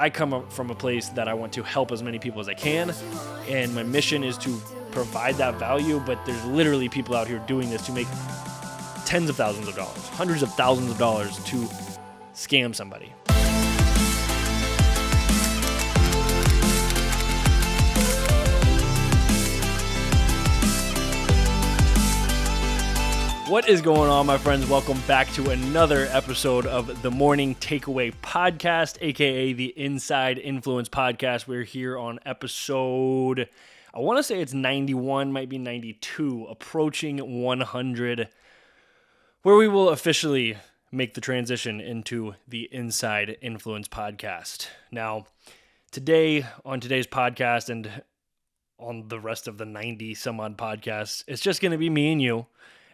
I come up from a place that I want to help as many people as I can, and my mission is to provide that value, but there's literally people out here doing this to make tens of thousands of dollars, hundreds of thousands of dollars to scam somebody. What is going on, my friends? Welcome back to another episode of the Morning Takeaway Podcast, aka the Inside Influence Podcast. We're here on episode, I want to say it's 91, might be 92, approaching 100, where we will officially make the transition into the Inside Influence Podcast. Now, today, on today's podcast and on the rest of the 90 some odd podcasts, it's just going to be me and you.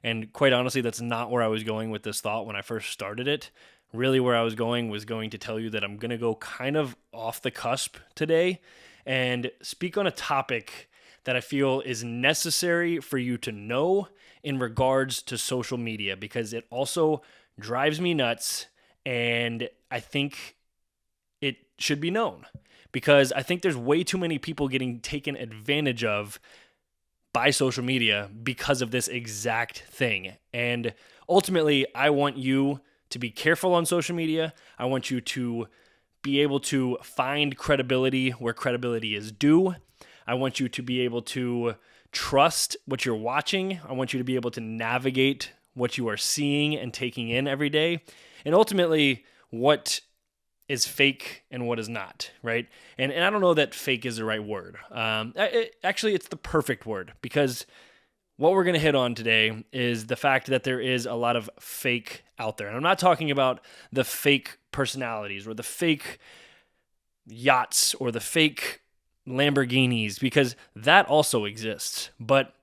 And quite honestly, that's not where I was going with this thought when I first started it. Really, where I was going to tell you that I'm going to go kind of off the cusp today and speak on a topic that I feel is necessary for you to know in regards to social media, because it also drives me nuts, and I think it should be known, because I think there's way too many people getting taken advantage of by social media because of this exact thing. And ultimately, I want you to be careful on social media. I want you to be able to find credibility where credibility is due. I want you to be able to trust what you're watching. I want you to be able to navigate what you are seeing and taking in every day. And ultimately, what is fake and what is not, right? And I don't know that fake is the right word. Actually, it's the perfect word, because what we're going to hit on today is the fact that there is a lot of fake out there. And I'm not talking about the fake personalities or the fake yachts or the fake Lamborghinis, because that also exists. But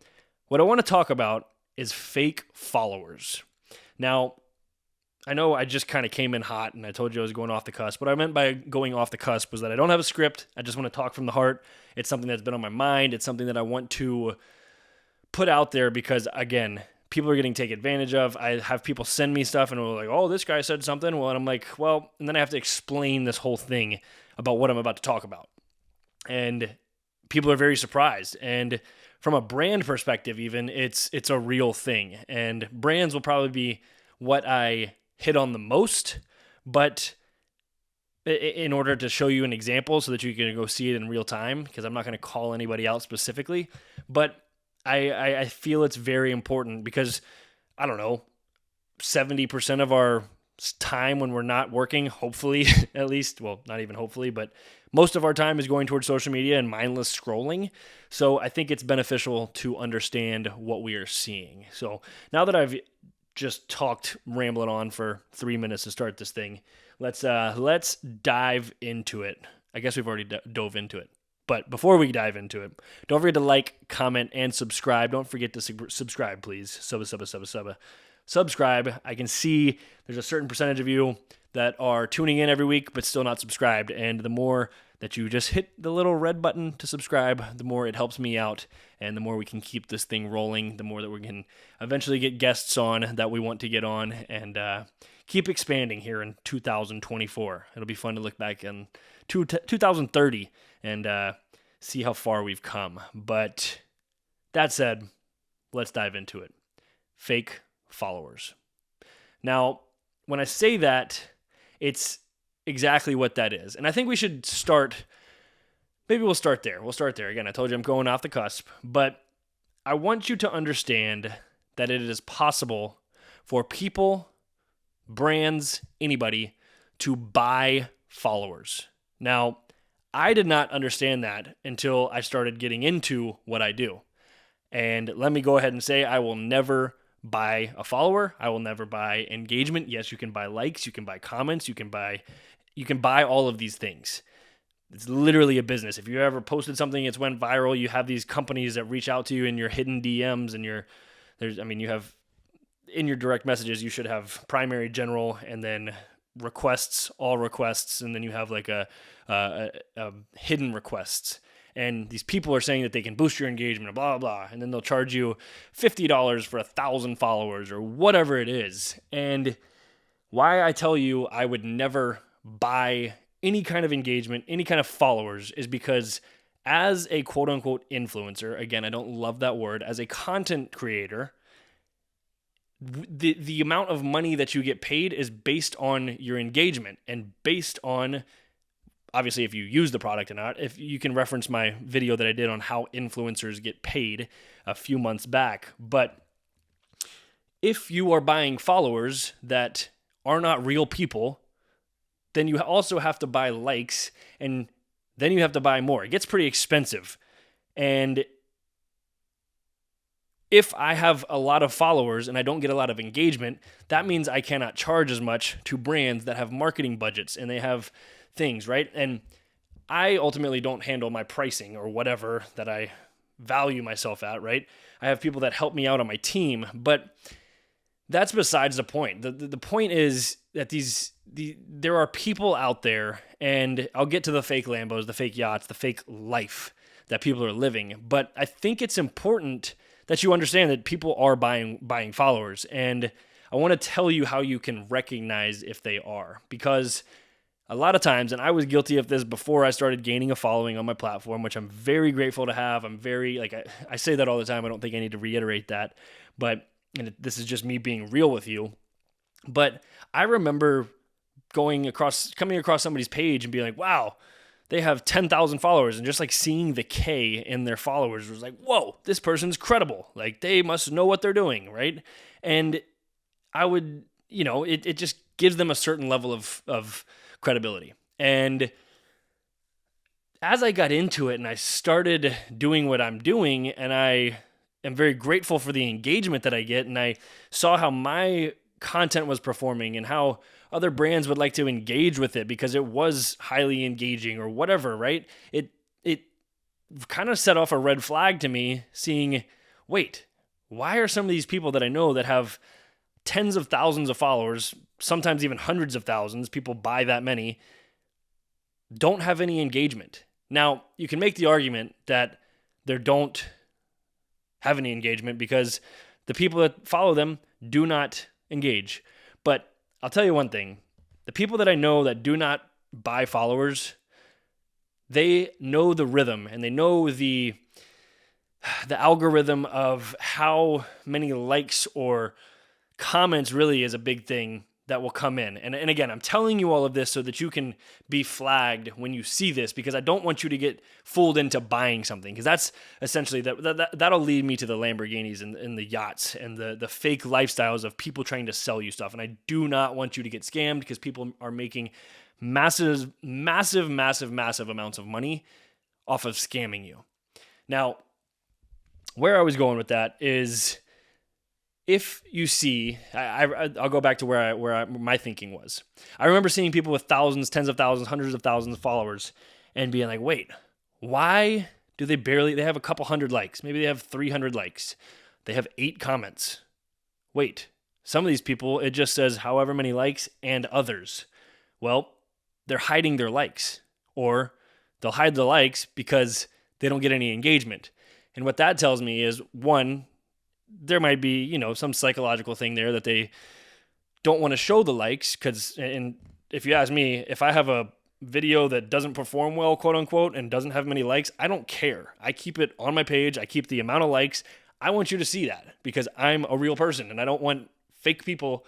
what I want to talk about is fake followers. Now, I know I just kind of came in hot and I told you I was going off the cusp. What I meant by going off the cusp was that I don't have a script. I just want to talk from the heart. It's something that's been on my mind. It's something that I want to put out there because, again, people are getting taken advantage of. I have people send me stuff and they're like, oh, this guy said something. Well, and I'm like, well, and then I have to explain this whole thing about what I'm about to talk about. And people are very surprised. And from a brand perspective, even, it's a real thing. And brands will probably be what I hit on the most, but in order to show you an example so that you can go see it in real time, because I'm not going to call anybody out specifically, but I feel it's very important because, I don't know, 70% of our time when we're not working, hopefully, at least, well, not even hopefully, but most of our time is going towards social media and mindless scrolling. So I think it's beneficial to understand what we are seeing. So now that I've just talked, rambling on for 3 minutes to start this thing, let's dive into it. I guess we've already dove into it. But before we dive into it, don't forget to like, comment, and subscribe. Don't forget to subscribe, please. Subscribe. I can see there's a certain percentage of you that are tuning in every week but still not subscribed. And the more that you just hit the little red button to subscribe, the more it helps me out, and the more we can keep this thing rolling, the more that we can eventually get guests on that we want to get on, and keep expanding here in 2024. It'll be fun to look back in 2030 and see how far we've come. But that said, let's dive into it. Fake followers. Now, when I say that, it's exactly what that is. And I think we should start, maybe we'll start there. Again, I told you I'm going off the cusp, but I want you to understand that it is possible for people, brands, anybody to buy followers. Now, I did not understand that until I started getting into what I do. And let me go ahead and say I will never buy a follower. I will never buy engagement. Yes, you can buy likes, you can buy comments, you can buy all of these things. It's literally a business. If you ever posted something, it's went viral, you have these companies that reach out to you in your hidden DMs and you have in your direct messages, you should have primary, general, and then requests, all requests, and then you have like a hidden requests. And these people are saying that they can boost your engagement, blah, blah, blah. And then they'll charge you $50 for 1,000 followers or whatever it is. And why I tell you I would never buy any kind of engagement, any kind of followers is because as a quote unquote influencer, again, I don't love that word, as a content creator, the amount of money that you get paid is based on your engagement and based on, obviously, if you use the product or not. If you can reference my video that I did on how influencers get paid a few months back. But if you are buying followers that are not real people, then you also have to buy likes, and then you have to buy more. It gets pretty expensive. And if I have a lot of followers and I don't get a lot of engagement, that means I cannot charge as much to brands that have marketing budgets and they have things, right? And I ultimately don't handle my pricing or whatever that I value myself at, right? I have people that help me out on my team, but that's besides the point. The point is that there are people out there, and I'll get to the fake Lambos, the fake yachts, the fake life that people are living, but I think it's important that you understand that people are buying followers. And I want to tell you how you can recognize if they are, because a lot of times, and I was guilty of this before I started gaining a following on my platform, which I'm very grateful to have. I'm very, I say that all the time. I don't think I need to reiterate that, but this is just me being real with you. But I remember coming across somebody's page and being like, wow, they have 10,000 followers, and just like seeing the K in their followers was like, whoa, this person's credible. Like, they must know what they're doing, right? And I would, it just gives them a certain level of credibility. And as I got into it and I started doing what I'm doing, and I am very grateful for the engagement that I get, and I saw how my content was performing and how other brands would like to engage with it because it was highly engaging or whatever, right? It kind of set off a red flag to me, seeing, wait, why are some of these people that I know that have tens of thousands of followers, sometimes even hundreds of thousands, people buy that many, don't have any engagement? Now, you can make the argument that they don't have any engagement because the people that follow them do not engage. But I'll tell you one thing. The people that I know that do not buy followers, they know the rhythm and they know the algorithm of how many likes or comments really is a big thing that will come in. And again, I'm telling you all of this so that you can be flagged when you see this, because I don't want you to get fooled into buying something, because that's essentially that'll lead me to the Lamborghinis and the yachts and the fake lifestyles of people trying to sell you stuff. And I do not want you to get scammed, because people are making massive amounts of money off of scamming you. Now, where I was going with that is, if you see, I'll go back to where my thinking was. I remember seeing people with thousands, tens of thousands, hundreds of thousands of followers and being like, wait, why do they have a couple hundred likes? Maybe they have 300 likes. They have 8 comments. Wait, some of these people, it just says however many likes and others. Well, they're hiding their likes, or they'll hide the likes because they don't get any engagement. And what that tells me is, one, there might be, some psychological thing there that they don't want to show the likes, because, and if you ask me, if I have a video that doesn't perform well, quote unquote, and doesn't have many likes, I don't care. I keep it on my page. I keep the amount of likes. I want you to see that, because I'm a real person and I don't want fake people.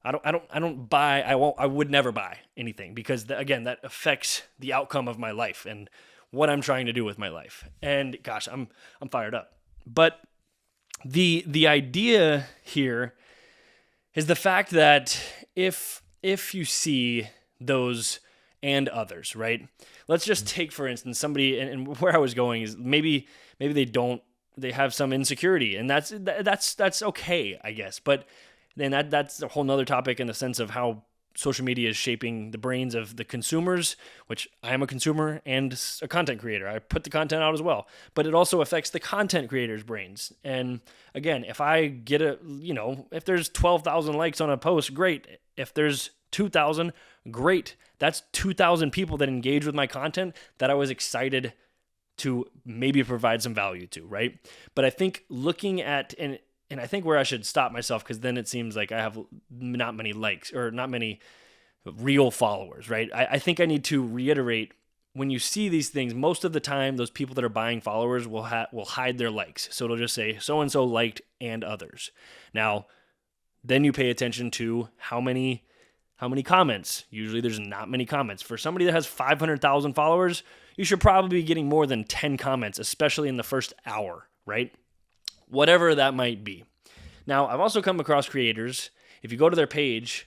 I would never buy anything, because again, that affects the outcome of my life and what I'm trying to do with my life. And gosh, I'm fired up. But the idea here is the fact that if you see those and others, right? Let's just take, for instance, somebody, and where I was going is maybe they have some insecurity, and that's okay, I guess. But then that's a whole nother topic, in the sense of how social media is shaping the brains of the consumers, which I am a consumer and a content creator. I put the content out as well, but it also affects the content creators' brains. And again, if I get if there's 12,000 likes on a post, great. If there's 2,000, great. That's 2,000 people that engage with my content that I was excited to maybe provide some value to, right? But I think looking at, and I think where I should stop myself, because then it seems like I have not many likes or not many real followers, right? I think I need to reiterate, when you see these things, most of the time, those people that are buying followers will hide their likes. So it'll just say so-and-so liked and others. Now, then you pay attention to how many comments. Usually there's not many comments. For somebody that has 500,000 followers, you should probably be getting more than 10 comments, especially in the first hour, right? Whatever that might be. Now, I've also come across creators, if you go to their page,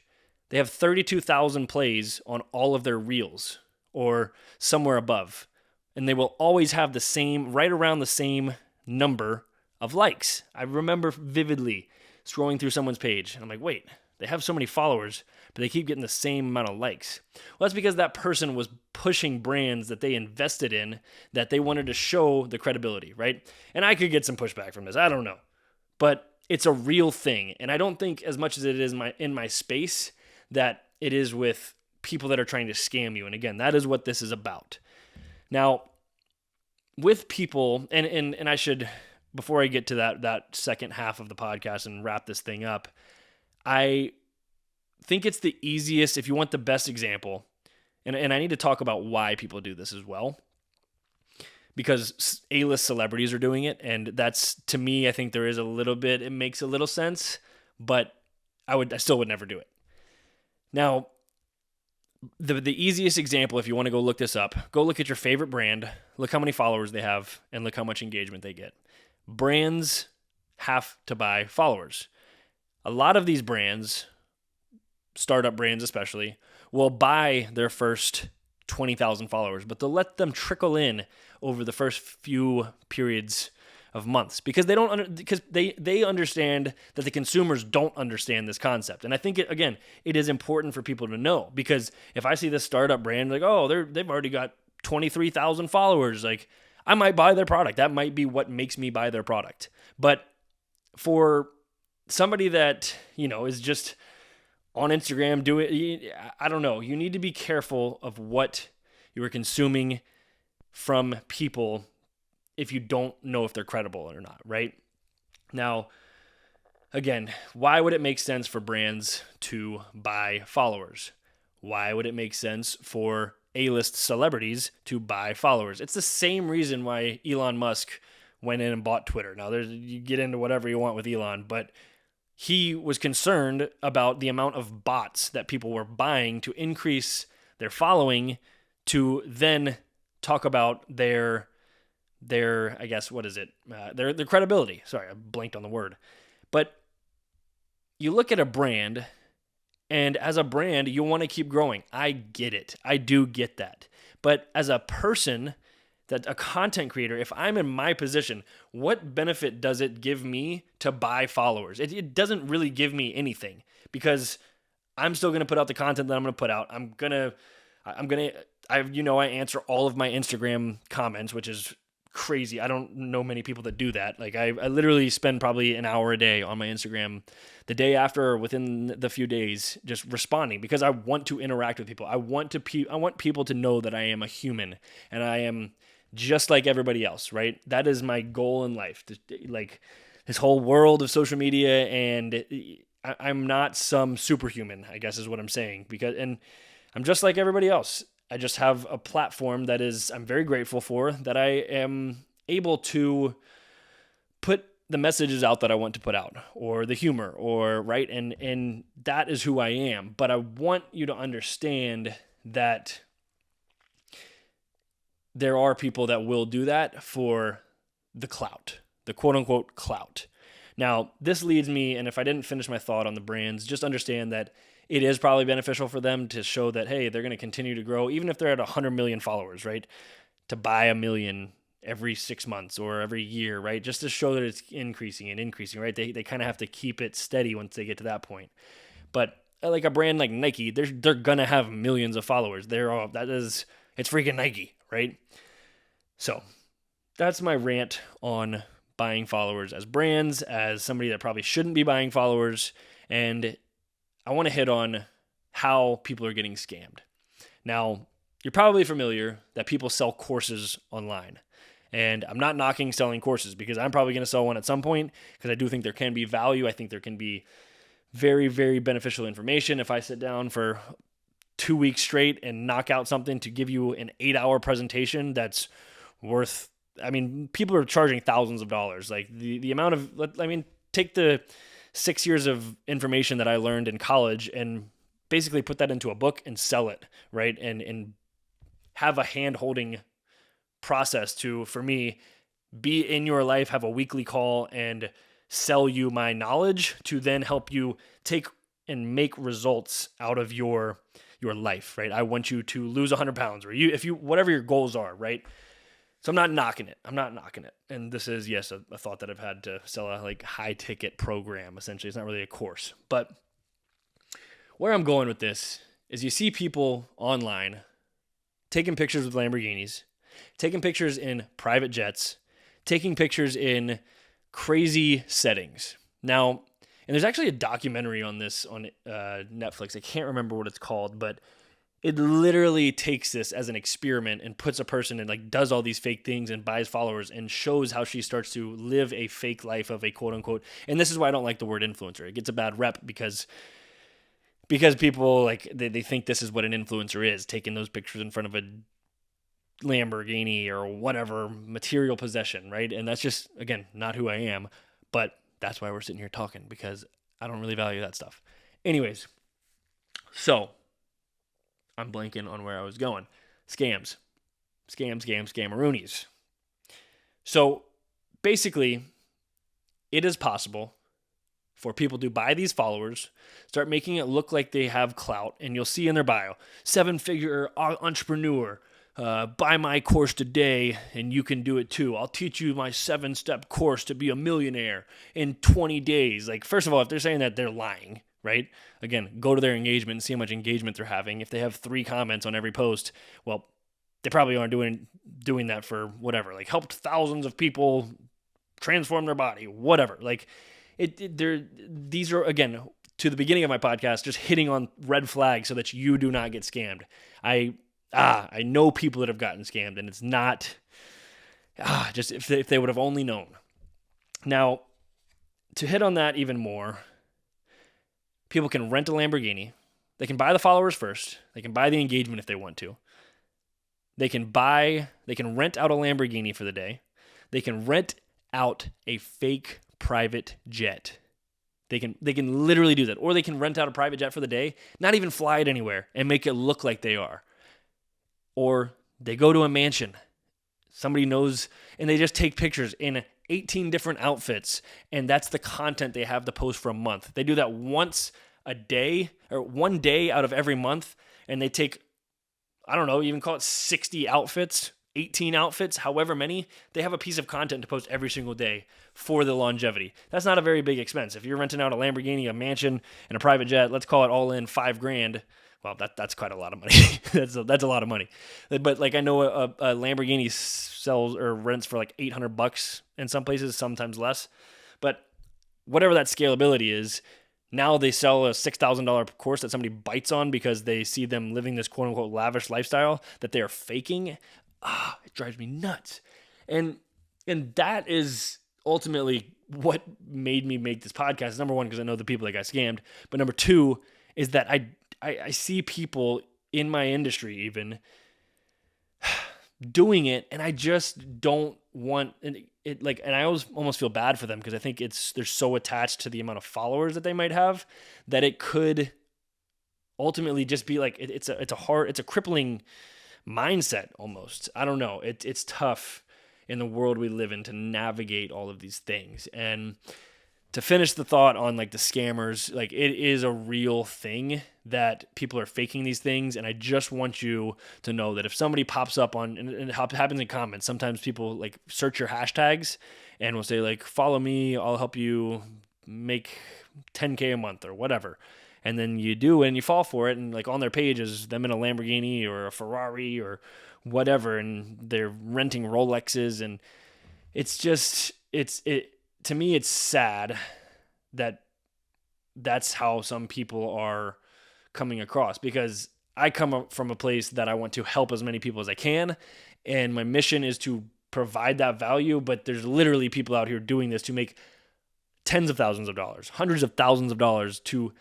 they have 32,000 plays on all of their reels or somewhere above. And they will always have the same, right around the same number of likes. I remember vividly scrolling through someone's page and I'm like, wait, they have so many followers, but they keep getting the same amount of likes. Well, that's because that person was pushing brands that they invested in, that they wanted to show the credibility, right? And I could get some pushback from this. I don't know. But it's a real thing. And I don't think as much as it is in my space that it is with people that are trying to scam you. And again, that is what this is about. Now, with people, and I should, before I get to that second half of the podcast and wrap this thing up, I think it's the easiest, if you want the best example, and I need to talk about why people do this as well, because A-list celebrities are doing it, and that's, to me, I think there is a little bit, it makes a little sense, but I still would never do it. Now, the easiest example, if you want to go look this up, go look at your favorite brand, look how many followers they have, and look how much engagement they get. Brands have to buy followers. A lot of these brands, startup brands especially, will buy their first 20,000 followers, but they'll let them trickle in over the first few periods of months because they understand that the consumers don't understand this concept. And I think it is important for people to know, because if I see this startup brand like, oh, they've already got 23,000 followers, like, I might buy their product. That might be what makes me buy their product. But for somebody that, is just on Instagram I don't know, you need to be careful of what you are consuming from people if you don't know if they're credible or not, right? Now, again, why would it make sense for brands to buy followers? Why would it make sense for A-list celebrities to buy followers? It's the same reason why Elon Musk went in and bought Twitter. Now, you get into whatever you want with Elon, but he was concerned about the amount of bots that people were buying to increase their following, to then talk about their I guess, what is it? Their credibility. Sorry, I blanked on the word. But you look at a brand, and as a brand, you want to keep growing. I get it. I do get that. But as a person, a content creator, if I'm in my position, what benefit does it give me to buy followers? It doesn't really give me anything, because I'm still going to put out the content that I'm going to put out. I answer all of my Instagram comments, which is crazy. I don't know many people that do that. Like, I literally spend probably an hour a day on my Instagram, the day after or within the few days, just responding, because I want to interact with people. I want people to know that I am a human and I am just like everybody else, right? That is my goal in life. Like, this whole world of social media, and I'm not some superhuman, I guess is what I'm saying, and I'm just like everybody else. I just have a platform that I'm very grateful for, that I am able to put the messages out that I want to put out, or the humor, or right. And that is who I am. But I want you to understand that there are people that will do that for the clout, the quote unquote clout. Now, this leads me, and if I didn't finish my thought on the brands, just understand that it is probably beneficial for them to show that, hey, they're going to continue to grow, even if they're at 100 million followers, right? To buy 1 million every 6 months or every year, right? Just to show that it's increasing and increasing, right? They kind of have to keep it steady once they get to that point. But like a brand like Nike, they're going to have millions of followers. It's freaking Nike, right? So that's my rant on buying followers as brands, as somebody that probably shouldn't be buying followers. And I want to hit on how people are getting scammed. Now, you're probably familiar that people sell courses online. And I'm not knocking selling courses, because I'm probably going to sell one at some point, because I do think there can be value. I think there can be very, very beneficial information if I sit down for 2 weeks straight and knock out something to give you an 8-hour presentation that's worth, I mean, people are charging thousands of dollars. Like the amount of, I mean, take the 6 years of information that I learned in college and basically put that into a book and sell it, right? And have a hand-holding process to, for me, be in your life, have a weekly call and sell you my knowledge to then help you take and make results out of your life, right? I want you to lose 100 pounds or whatever your goals are, right? So I'm not knocking it. And this is, yes, a thought that I've had to sell a like high ticket program. Essentially, it's not really a course, but where I'm going with this is you see people online taking pictures with Lamborghinis, taking pictures in private jets, taking pictures in crazy settings. Now, and there's actually a documentary on this on Netflix. I can't remember what it's called, but it literally takes this as an experiment and puts a person and like does all these fake things and buys followers and shows how she starts to live a fake life of a quote unquote. And this is why I don't like the word influencer. It gets a bad rep because people like they think this is what an influencer is, taking those pictures in front of a Lamborghini or whatever material possession, right? And that's just, again, not who I am, but that's why we're sitting here talking, because I don't really value that stuff. Anyways, so I'm blanking on where I was going. Scammaroonies. So basically, it is possible for people to buy these followers, start making it look like they have clout, and you'll see in their bio, 7-figure entrepreneur, buy my course today and you can do it too. I'll teach you my 7-step course to be a millionaire in 20 days. Like, first of all, if they're saying that, they're lying, right? Again, go to their engagement and see how much engagement they're having. If they have 3 comments on every post, well, they probably aren't doing that for whatever, like helped thousands of people transform their body, whatever. Like these are, again, to the beginning of my podcast, just hitting on red flags so that you do not get scammed. I know people that have gotten scammed, and it's not just if they would have only known. Now, to hit on that even more, people can rent a Lamborghini. They can buy the followers first. They can buy the engagement if they want to. They can rent out a Lamborghini for the day. They can rent out a fake private jet. They can literally do that. Or they can rent out a private jet for the day, not even fly it anywhere, and make it look like they are. Or they go to a mansion. Somebody knows, and they just take pictures in 18 different outfits, and that's the content they have to post for a month. They do that once a day, or one day out of every month, and they take, I don't know, even call it 60 outfits, 18 outfits, however many. They have a piece of content to post every single day for the longevity. That's not a very big expense. If you're renting out a Lamborghini, a mansion, and a private jet, let's call it all in $5,000. Well, that's quite a lot of money. that's a lot of money. But like, I know a Lamborghini sells or rents for like $800 in some places, sometimes less. But whatever that scalability is, now they sell a $6,000 course that somebody bites on because they see them living this quote unquote lavish lifestyle that they are faking. It drives me nuts. And that is ultimately what made me make this podcast. Number one, because I know the people that got scammed. But number two is that I see people in my industry even doing it, and I just don't want it. Like, and I almost feel bad for them because I think they're so attached to the amount of followers that they might have that it could ultimately just be like it's a crippling mindset almost. I don't know. It's tough in the world we live in to navigate all of these things. And to finish the thought on like the scammers, like it is a real thing that people are faking these things. And I just want you to know that if somebody pops up on, and it happens in comments, sometimes people like search your hashtags and will say like, follow me, I'll help you make 10K a month or whatever. And then you do, and you fall for it. And like on their page is them in a Lamborghini or a Ferrari or whatever. And they're renting Rolexes. And it's just, to me, it's sad that that's how some people are coming across, because I come up from a place that I want to help as many people as I can, and my mission is to provide that value, but there's literally people out here doing this to make tens of thousands of dollars, hundreds of thousands of dollars to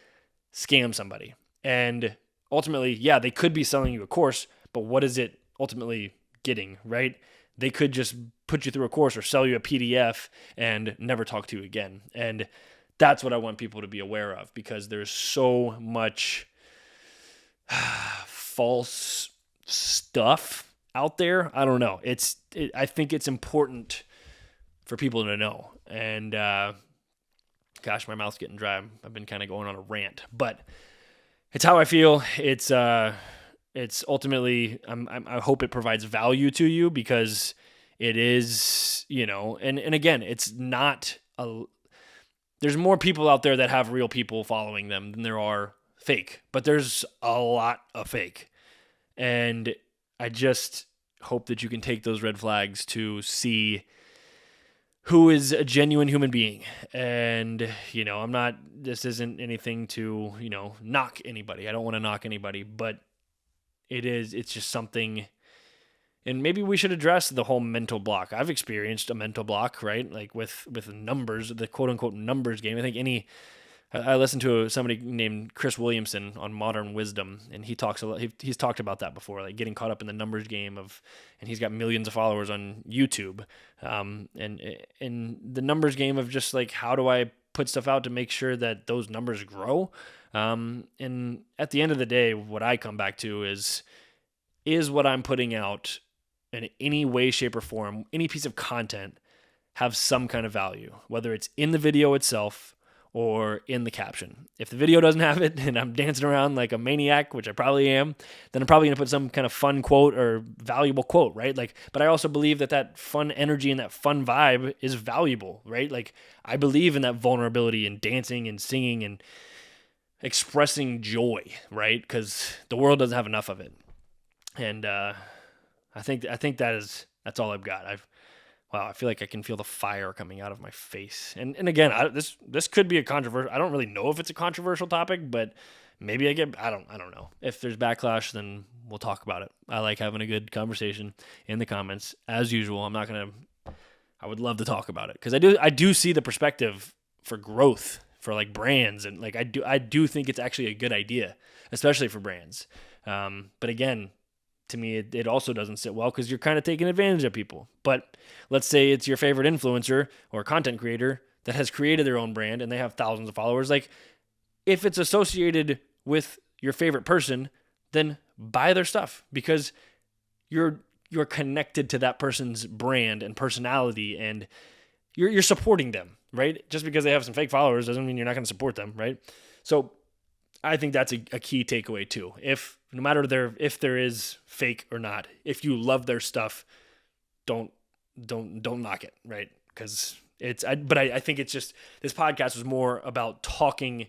scam somebody. And ultimately, yeah, they could be selling you a course, but what is it ultimately getting, right? They could just put you through a course or sell you a PDF and never talk to you again. And that's what I want people to be aware of, because there's so much false stuff out there. I don't know. I think it's important for people to know. And gosh, my mouth's getting dry. I've been kind of going on a rant, but it's how I feel. It's ultimately, I hope it provides value to you, because it is, and again, it's not there's more people out there that have real people following them than there are fake, but there's a lot of fake. And I just hope that you can take those red flags to see who is a genuine human being. And, this isn't anything to, knock anybody. I don't want to knock anybody, but it's just something. And maybe we should address the whole mental block. I've experienced a mental block, right? Like with numbers, the quote unquote numbers game. I think I listened to somebody named Chris Williamson on Modern Wisdom, and he talks a lot. He's talked about that before, like getting caught up in the numbers game and he's got millions of followers on YouTube, and the numbers game of just like, how do I put stuff out to make sure that those numbers grow? And at the end of the day, what I come back to is what I'm putting out in any way, shape, or form, any piece of content, have some kind of value, whether it's in the video itself or in the caption. If the video doesn't have it and I'm dancing around like a maniac, which I probably am, then I'm probably going to put some kind of fun quote or valuable quote, right? But I also believe that fun energy and that fun vibe is valuable, right? Like, I believe in that vulnerability and dancing and singing and expressing joy, right? Because the world doesn't have enough of it. And I think that's all I've got. I feel like I can feel the fire coming out of my face. And again, this could be a controversial. I don't really know if it's a controversial topic, but maybe I don't know. If there's backlash, then we'll talk about it. I like having a good conversation in the comments as usual. I would love to talk about it, because I do see the perspective for growth for like brands, and like I do think it's actually a good idea, especially for brands. But again, to me, it also doesn't sit well, because you're kind of taking advantage of people. But let's say it's your favorite influencer or content creator that has created their own brand and they have thousands of followers. Like, if it's associated with your favorite person, then buy their stuff, because you're connected to that person's brand and personality, and you're supporting them, right? Just because they have some fake followers doesn't mean you're not going to support them, right? So I think that's a key takeaway too. No matter if there is fake or not, if you love their stuff, don't knock it, right? Because I think it's just, this podcast was more about talking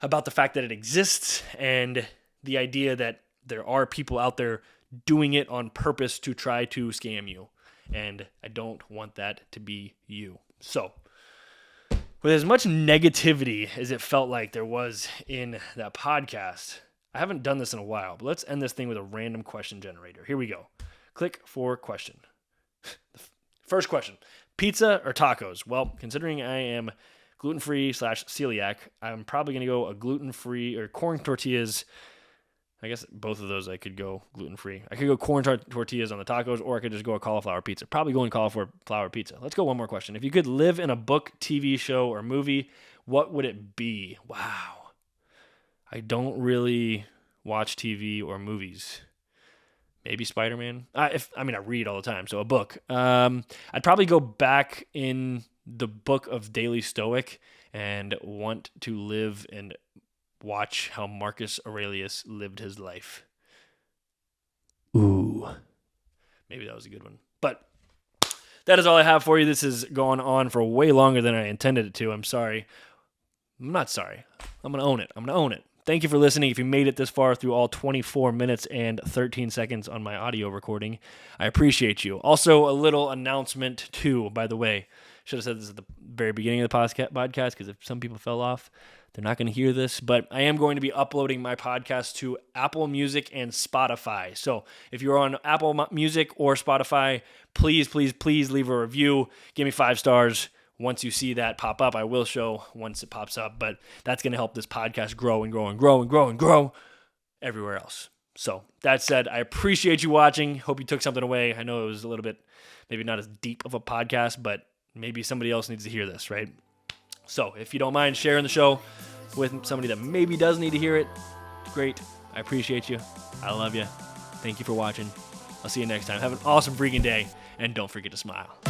about the fact that it exists and the idea that there are people out there doing it on purpose to try to scam you. And I don't want that to be you. So, with as much negativity as it felt like there was in that podcast, I haven't done this in a while, but let's end this thing with a random question generator. Here we go. Click for question. First question: pizza or tacos? Well, considering I am gluten-free / celiac, I'm probably going to go a gluten-free or corn tortillas. I guess both of those I could go gluten-free. I could go corn tortillas on the tacos, or I could just go a cauliflower pizza. Probably going cauliflower pizza. Let's go one more question. If you could live in a book, TV show, or movie, what would it be? Wow. I don't really watch TV or movies. Maybe Spider-Man. I read all the time, so a book. I'd probably go back in the book of Daily Stoic and want to live and watch how Marcus Aurelius lived his life. Ooh. Maybe that was a good one. But that is all I have for you. This has gone on for way longer than I intended it to. I'm sorry. I'm not sorry. I'm going to own it. Thank you for listening. If you made it this far through all 24 minutes and 13 seconds on my audio recording, I appreciate you. Also, a little announcement too, by the way. Should have said this at the very beginning of the podcast, because if some people fell off, they're not going to hear this. But I am going to be uploading my podcast to Apple Music and Spotify. So if you're on Apple Music or Spotify, please leave a review. Give me 5 stars. Once you see that pop up, I will show once it pops up. But that's going to help this podcast grow and grow and grow and grow and grow. everywhere else. So that said, I appreciate you watching. Hope you took something away. I know it was a little bit, maybe not as deep of a podcast, but maybe somebody else needs to hear this, right? So if you don't mind sharing the show with somebody that maybe does need to hear it, great. I appreciate you. I love you. Thank you for watching. I'll see you next time. Have an awesome freaking day, and don't forget to smile.